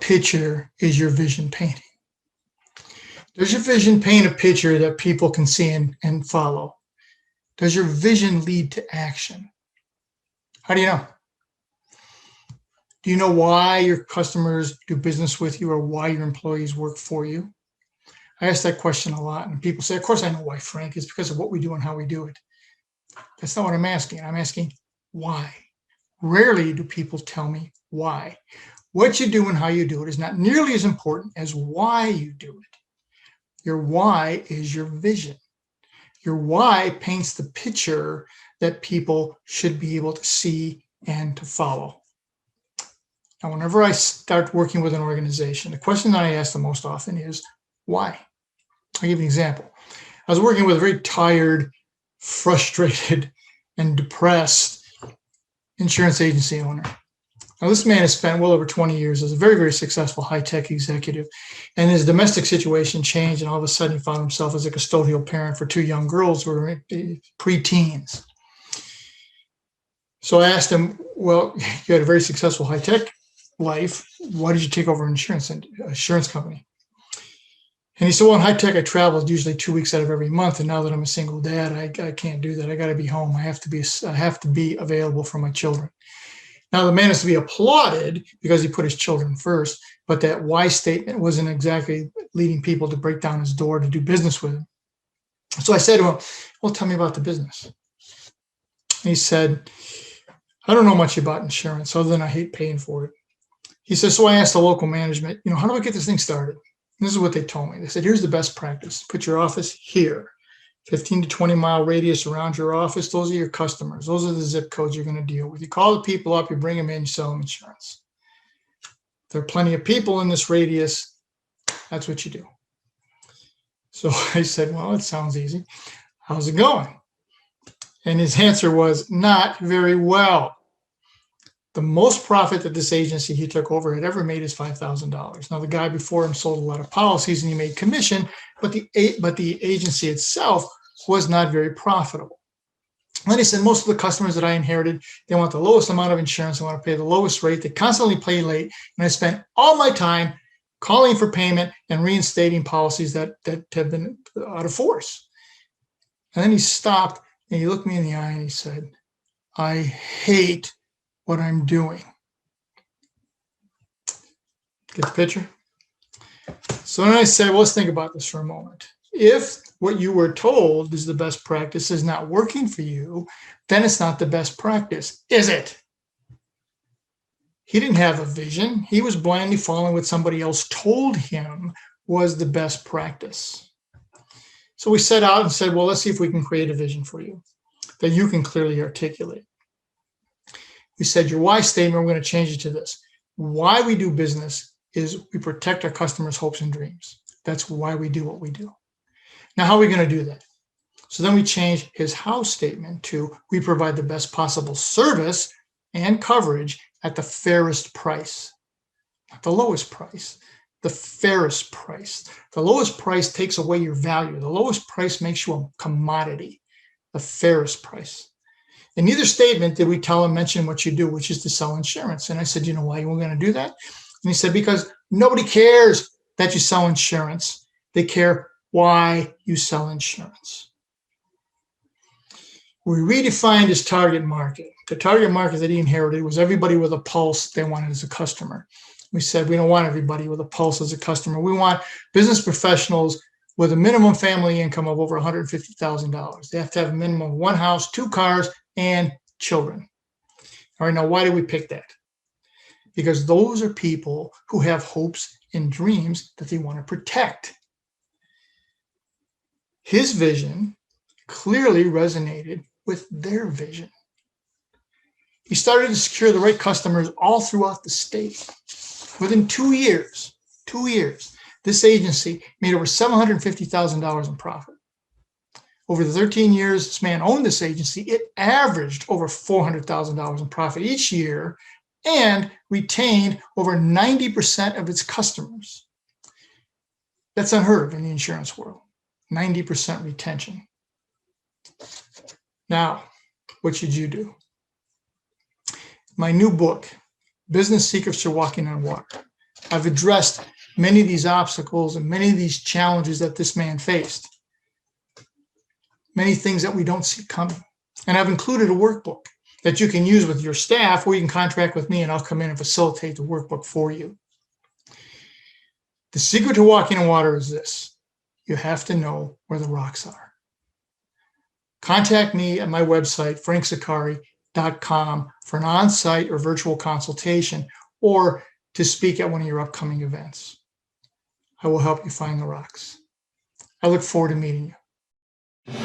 picture is your vision painting? Does your vision paint a picture that people can see and follow? Does your vision lead to action? How do you know? Do you know why your customers do business with you or why your employees work for you? I ask that question a lot, and people say, of course I know why, Frank. It's because of what we do and how we do it. That's not what I'm asking. I'm asking why. Rarely do people tell me why. What you do and how you do it is not nearly as important as why you do it. Your why is your vision. Your why paints the picture that people should be able to see and to follow. Now, whenever I start working with an organization, the question that I ask the most often is, why? I'll give you an example. I was working with a very tired, frustrated, and depressed insurance agency owner. Now, this man has spent well over 20 years as a very, very successful high-tech executive, and his domestic situation changed, and all of a sudden he found himself as a custodial parent for two young girls who were pre-teens. So I asked him, well, you had a very successful high-tech life. Why did you take over an insurance company? And he said, well, in high tech, I travel usually 2 weeks out of every month. And now that I'm a single dad, I can't do that. I got to be home. I have to be available for my children. Now, the man is to be applauded because he put his children first, but that why statement wasn't exactly leading people to break down his door to do business with him. So I said to him, well, tell me about the business. And he said, I don't know much about insurance other than I hate paying for it. He says, so I asked the local management, how do I get this thing started? And this is what they told me. They said, here's the best practice. Put your office here, 15 to 20 mile radius around your office. Those are your customers. Those are the zip codes you're going to deal with. You call the people up, you bring them in, you sell them insurance. There are plenty of people in this radius. That's what you do. So I said, well, it sounds easy. How's it going? And his answer was, not very well. The most profit that this agency he took over had ever made is $5,000. Now, the guy before him sold a lot of policies and he made commission, but the agency itself was not very profitable. And then he said, most of the customers that I inherited, they want the lowest amount of insurance. They want to pay the lowest rate. They constantly pay late. And I spent all my time calling for payment and reinstating policies that have been out of force. And then he stopped and he looked me in the eye and he said, I hate what I'm doing. Get the picture? So then I said, well, let's think about this for a moment. If what you were told is the best practice is not working for you, then it's not the best practice, is it? He didn't have a vision. He was blindly following what somebody else told him was the best practice. So we set out and said, well, let's see if we can create a vision for you that you can clearly articulate. We said your why statement, we're going to change it to this. Why we do business is we protect our customers' hopes and dreams. That's why we do what we do. Now, how are we going to do that? So then we change his how statement to we provide the best possible service and coverage at the fairest price. Not the lowest price, the fairest price. The lowest price takes away your value. The lowest price makes you a commodity, the fairest price. In neither statement did we tell him, mention what you do, which is to sell insurance. And I said, you know why we're going to do that? And he said, because nobody cares that you sell insurance. They care why you sell insurance. We redefined his target market. The target market that he inherited was everybody with a pulse they wanted as a customer. We said, we don't want everybody with a pulse as a customer. We want business professionals with a minimum family income of over $150,000. They have to have a minimum of one house, 2 cars, and children. All right, now why did we pick that? Because those are people who have hopes and dreams that they want to protect. His vision clearly resonated with their vision. He started to secure the right customers all throughout the state. Within 2 years, this agency made over $750,000 in profit. Over the 13 years this man owned this agency, it averaged over $400,000 in profit each year and retained over 90% of its customers. That's unheard of in the insurance world, 90% retention. Now, what should you do? My new book, Business Secrets to Walking on Water. I've addressed many of these obstacles and many of these challenges that this man faced. Many things that we don't see coming. And I've included a workbook that you can use with your staff, or you can contract with me and I'll come in and facilitate the workbook for you. The secret to walking on water is this: you have to know where the rocks are. Contact me at my website, frankzaccari.com, for an on-site or virtual consultation, or to speak at one of your upcoming events. I will help you find the rocks. I look forward to meeting you.